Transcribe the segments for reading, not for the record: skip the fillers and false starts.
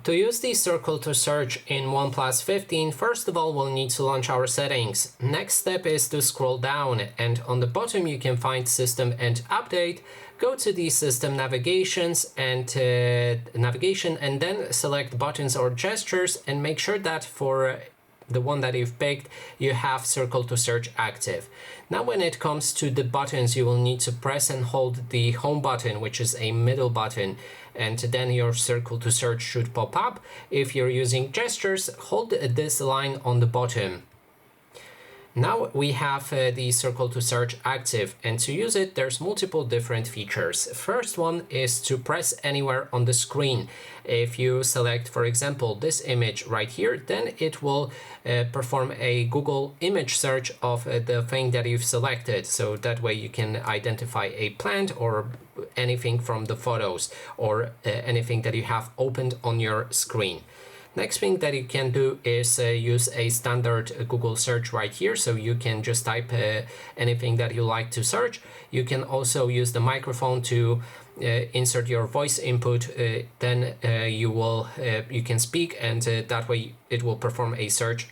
To use the circle to search in OnePlus 15, first of all, we'll need to launch our settings. Next step is to scroll down, and on the bottom you can find System and Update. Go to the System Navigations and Navigation, and then select Buttons or Gestures, and make sure that for the one that you've picked, you have circle to search active. Now when it comes to the buttons, you will need to press and hold the home button, which is a middle button, and then your circle to search should pop up. If you're using gestures, hold this line on the bottom. Now we have the circle to search active, and to use it there's multiple different features. First one is to press anywhere on the screen. If you select, for example, this image right here, then it will perform a Google image search of the thing that you've selected, so that way you can identify a plant or anything from the photos or anything that you have opened on your screen. Next thing that you can do is use a standard Google search right here, so you can just type anything that you like to search. You can also use the microphone to insert your voice input, then you can speak, and that way it will perform a search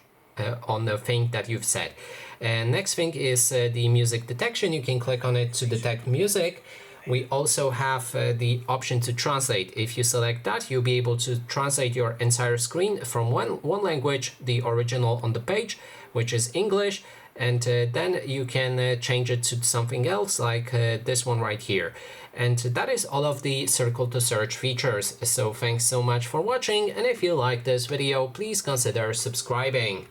on the thing that you've said. And next thing is the music detection. You can click on it to detect music. We also have the option to translate. If you select that, you'll be able to translate your entire screen from one language, the original on the page, which is English, and then you can change it to something else, like this one right here. And that is all of the circle to search features. So thanks so much for watching, and if you like this video, please consider subscribing.